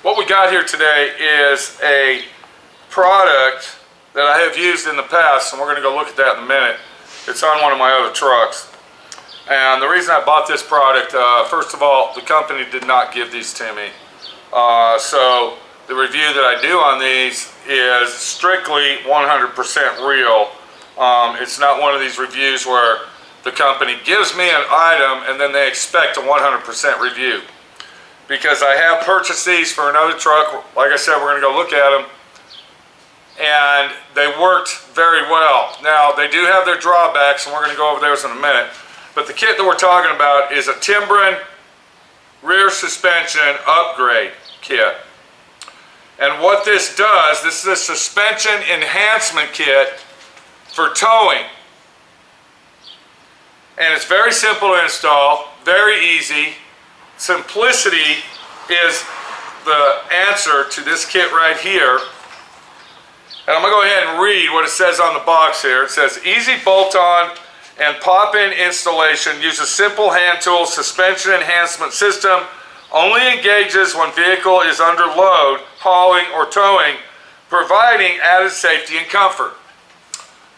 What we got here today is a product that I have used in the past, and we're going to go look at that in a minute. It's on one of my other trucks. And the reason I bought this product, first of all, the company did not give these to me. So the review that I do on these is strictly 100% real. It's not one of these reviews where the company gives me an item and then they expect a 100% review. Because I have purchased these for another truck. Like I said, we're going to go look at them. And they worked very well. Now, they do have their drawbacks, and we're going to go over those in a minute. But the kit that we're talking about is a Timbren rear suspension upgrade kit. And what this does, this is a suspension enhancement kit for towing. And it's very simple to install, very easy. Simplicity is the answer to this kit right here. And I'm going to go ahead and read what it says on the box here. It says, easy bolt-on and pop-in installation uses simple hand tool suspension enhancement system. Only engages when vehicle is under load, hauling, or towing, providing added safety and comfort.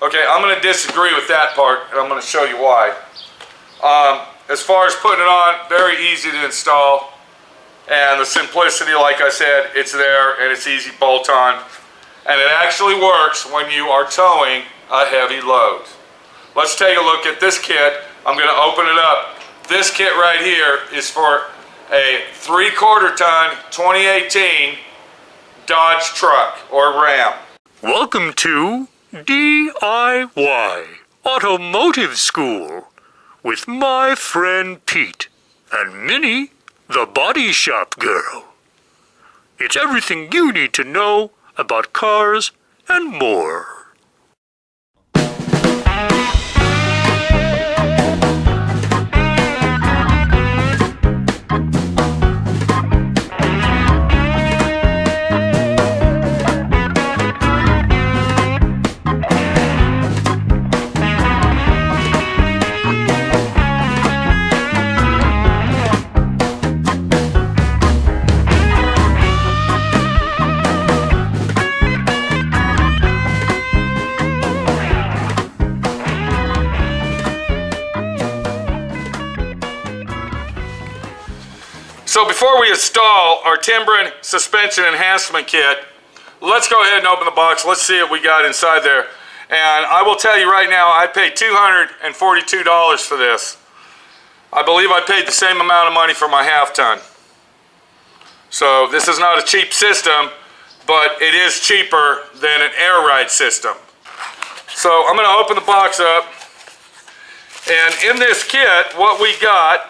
Okay, I'm going to disagree with that part, and I'm going to show you why. As far as putting it on, very easy to install. And the simplicity, like I said, it's there, and it's easy bolt-on. And it actually works when you are towing a heavy load. Let's take a look at this kit. I'm going to open it up. This kit right here is for a 3/4 ton 2018 Dodge truck or Ram. Welcome to D.I.Y. Automotive School with my friend Pete and Minnie, the body shop girl. It's everything you need to know about cars and more. So before we install our Timbren Suspension Enhancement Kit, let's go ahead and open the box. Let's see what we got inside there. And I will tell you right now, I paid $242 for this. I believe I paid the same amount of money for my half-ton. So this is not a cheap system, but it is cheaper than an air ride system. So I'm going to open the box up. And in this kit, what we got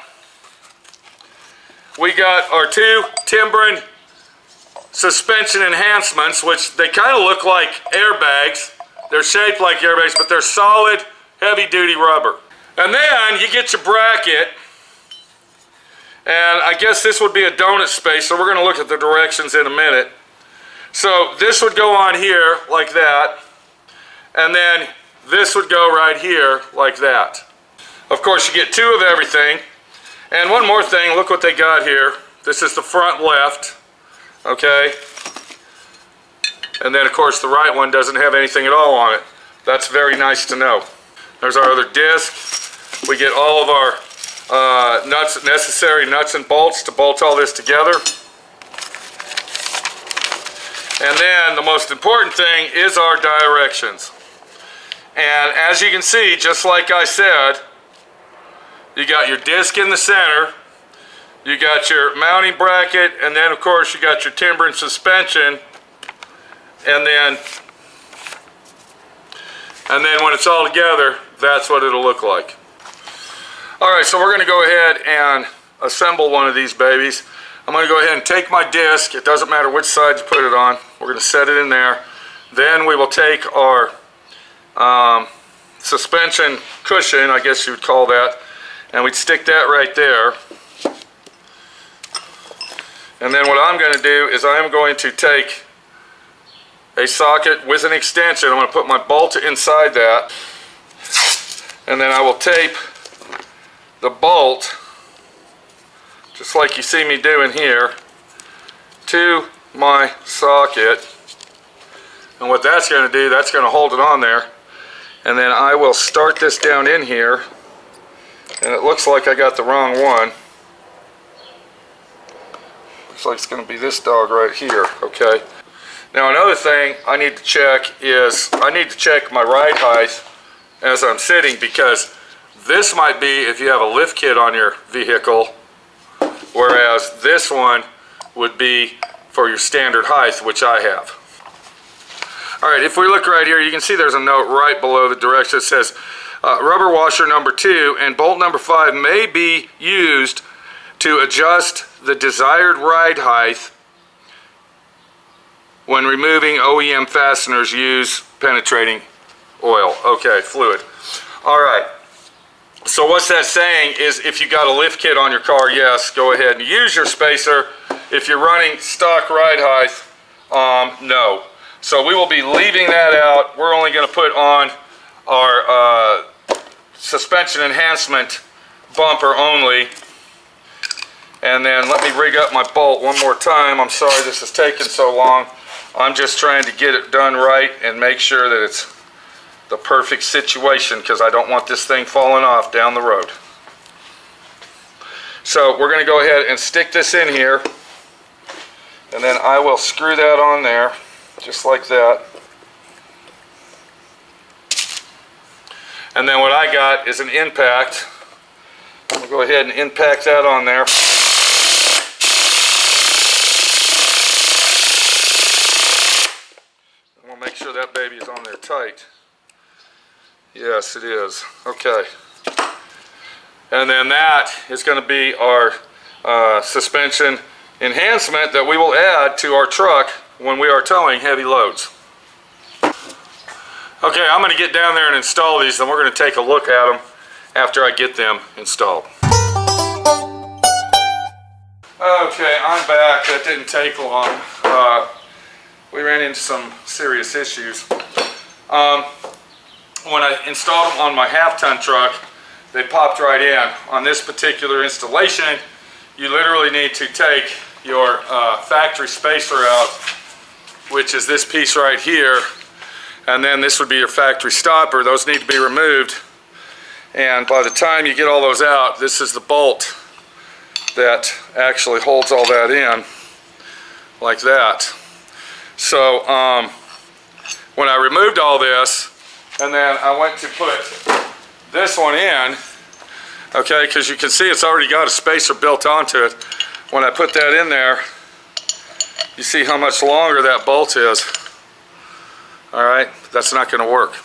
our two Timbren suspension enhancements, which they kind of look like airbags. They're shaped like airbags, but they're solid, heavy-duty rubber. And then you get your bracket, and I guess this would be a donut space, so we're going to look at the directions in a minute. So this would go on here like that, and then this would go right here like that. Of course, you get two of everything. And one more thing, look what they got here. This is the front left, okay? And then, of course, the right one doesn't have anything at all on it. That's very nice to know. There's our other disc. We get all of our necessary nuts and bolts to bolt all this together. And then the most important thing is our directions. And as you can see, just like I said, you got your disc in the center, you got your mounting bracket, and then of course you got your Timbren suspension, and then when it's all together, that's what it'll look like. Alright, so we're going to go ahead and assemble one of these babies. I'm going to go ahead and take my disc, it doesn't matter which side you put it on, we're going to set it in there. Then we will take our suspension cushion, I guess you would call that, and we'd stick that right there. And then what I'm going to do is I'm going to take a socket with an extension. I'm going to put my bolt inside that. And then I will tape the bolt, just like you see me doing here, to my socket. And what that's going to do, that's going to hold it on there. And then I will start this down in here. And it looks like I got the wrong one. Looks like it's going to be this dog right here, okay? Now another thing I need to check is, I need to check my ride height as I'm sitting, because this might be if you have a lift kit on your vehicle, whereas this one would be for your standard height, which I have. Alright, if we look right here, you can see there's a note right below the direction that says rubber washer number 2 and bolt number 5 may be used to adjust the desired ride height when removing OEM fasteners. Use penetrating oil. Okay, fluid. Alright, so what's that saying is, if you got a lift kit on your car, yes, go ahead and use your spacer. If you're running stock ride height, no. So we will be leaving that out. We're only going to put on our suspension enhancement bumper only. And then let me rig up my bolt one more time. I'm sorry this is taking so long. I'm just trying to get it done right and make sure that it's the perfect situation, because I don't want this thing falling off down the road. So we're going to go ahead and stick this in here, and then I will screw that on there just like that. And then what I got is an impact. I'm going to go ahead and impact that on there. I'm going to make sure that baby is on there tight. Yes, it is. Okay. And then that is going to be our suspension enhancement that we will add to our truck when we are towing heavy loads. Okay, I'm going to get down there and install these, and we're going to take a look at them after I get them installed. Okay, I'm back. That didn't take long. We ran into some serious issues. When I installed them on my half-ton truck, they popped right in. On this particular installation, you literally need to take your factory spacer out, which is this piece right here, and then this would be your factory stopper. Those need to be removed, and by the time you get all those out, this is the bolt that actually holds all that in, like that. So when I removed all this, and then I went to put this one in, okay, because you can see it's already got a spacer built onto it. When I put that in there, you see how much longer that bolt is. Alright, that's not going to work.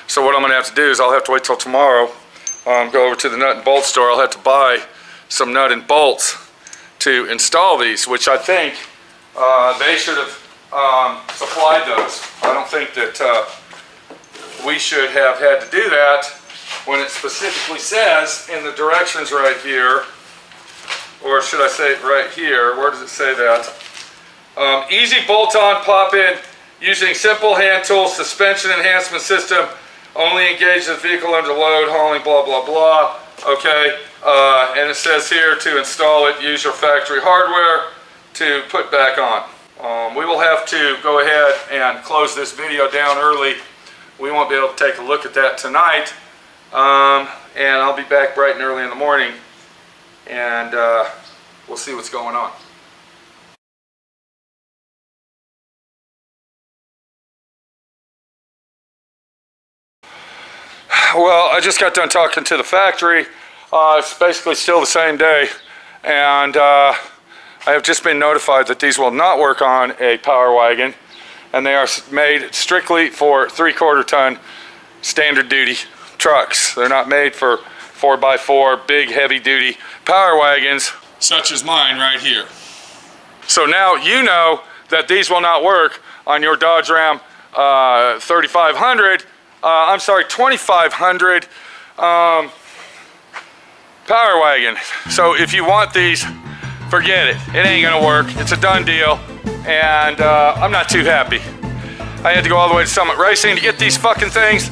So what I'm going to have to do is I'll have to wait till tomorrow, go over to the nut and bolt store. I'll have to buy some nut and bolts to install these, which I think they should have supplied those. I don't think that we should have had to do that when it specifically says in the directions right here, or should I say it right here? Where does it say that? Easy bolt-on pop-in using simple hand tool suspension enhancement system. Only engage the vehicle under load, hauling, blah, blah, blah. Okay, and it says here to install it, use your factory hardware to put back on. We will have to go ahead and close this video down early. We won't be able to take a look at that tonight. And I'll be back bright and early in the morning, and we'll see what's going on. Well, I just got done talking to the factory. It's basically still the same day, and I have just been notified that these will not work on a Power Wagon, and they are made strictly for 3/4 ton standard duty trucks. They're not made for 4x4 big heavy duty Power Wagons such as mine right here. So now you know that these will not work on your Dodge Ram 3500, I'm sorry, 2500 Power Wagon. So if you want these, forget it. It ain't gonna work. It's a done deal, and I'm not too happy. I had to go all the way to Summit Racing to get these fucking things.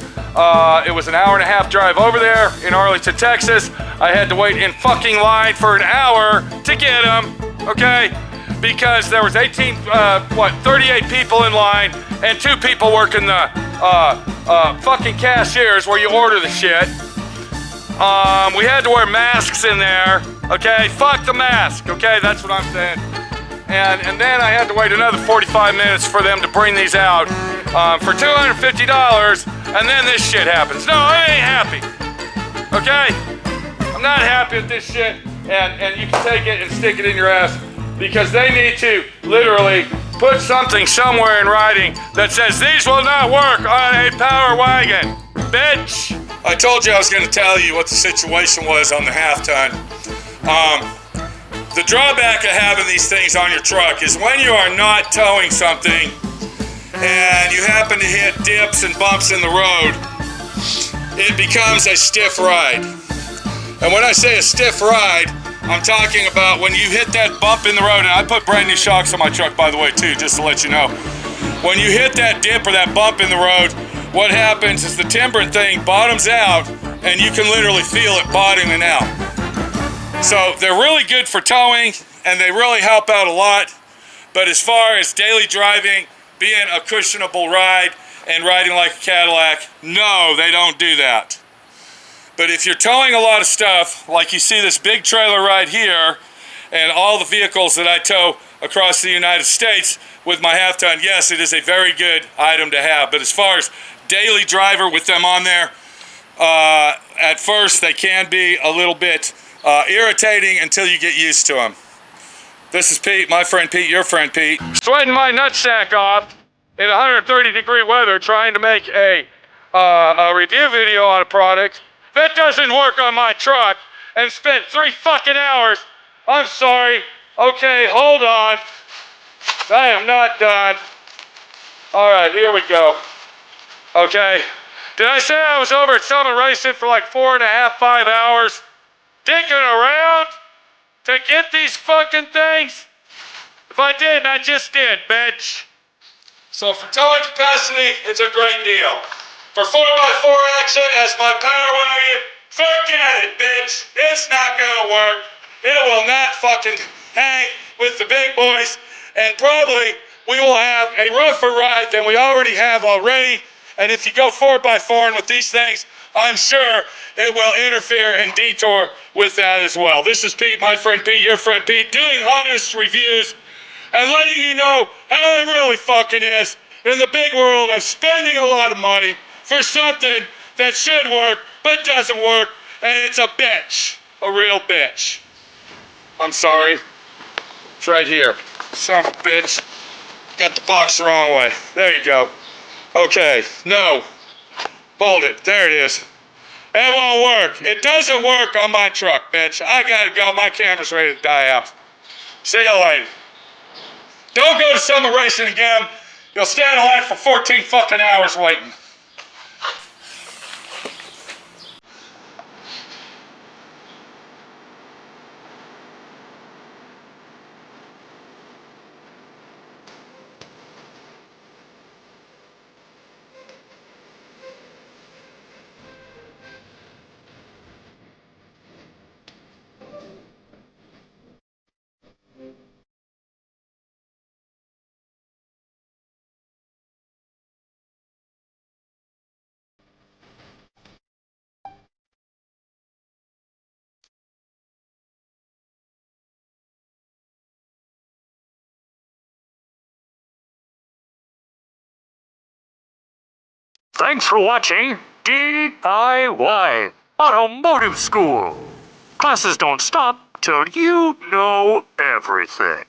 It was an 1.5-hour drive over there in Arlington, Texas. I had to wait in fucking line for an hour to get them, okay? because there was 38 people in line and 2 people working the fucking cashiers where you order the shit. We had to wear masks in there, okay? Fuck the mask, okay? That's what I'm saying. And then I had to wait another 45 minutes for them to bring these out for $250, and then this shit happens. No, I ain't happy, okay? I'm not happy with this shit, and you can take it and stick it in your ass, because they need to literally put something somewhere in writing that says these will not work on a power wagon, bitch. I told you I was going to tell you what the situation was on the half-ton. The drawback of having these things on your truck is when you are not towing something and you happen to hit dips and bumps in the road, it becomes a stiff ride. And when I say a stiff ride, I'm talking about when you hit that bump in the road, and I put brand new shocks on my truck, by the way, too, just to let you know. When you hit that dip or that bump in the road, what happens is the Timbren thing bottoms out, and you can literally feel it bottoming out. So they're really good for towing, and they really help out a lot. But as far as daily driving, being a cushionable ride, and riding like a Cadillac, no, they don't do that. But if you're towing a lot of stuff, like you see this big trailer right here, and all the vehicles that I tow across the United States with my half-ton, yes, it is a very good item to have. But as far as daily driver with them on there, at first they can be a little bit irritating until you get used to them. This is Pete, my friend Pete, your friend Pete. Sweating my nutsack off in 130-degree weather trying to make a review video on a product that doesn't work on my truck, and spent 3 fucking hours. I'm sorry. Okay, hold on. I am not done. All right, here we go. Okay. Did I say I was over at Summer Racing for like 4.5, 5 hours? Dicking around to get these fucking things? If I didn't, I just did, bitch. So for towing capacity, it's a great deal. For 4x4 action as my power wagon, forget it, bitch. It's not gonna work. It will not fucking hang with the big boys, and probably we will have a rougher ride than we already have already. And if you go 4x4 with these things, I'm sure it will interfere and detour with that as well. This is Pete, my friend Pete, your friend Pete, doing honest reviews and letting you know how it really fucking is in the big world of spending a lot of money for something that should work but doesn't work, and it's a bitch, a real bitch. I'm sorry. It's right here. Son of a bitch. Got the box the wrong way. There you go. Okay, no. Hold it. There it is. It won't work. It doesn't work on my truck, bitch. I gotta go. My camera's ready to die out. See you later. Don't go to Summer Racing again. You'll stand in line for 14 fucking hours waiting. Thanks for watching D.I.Y. Automotive School. Classes don't stop till you know everything.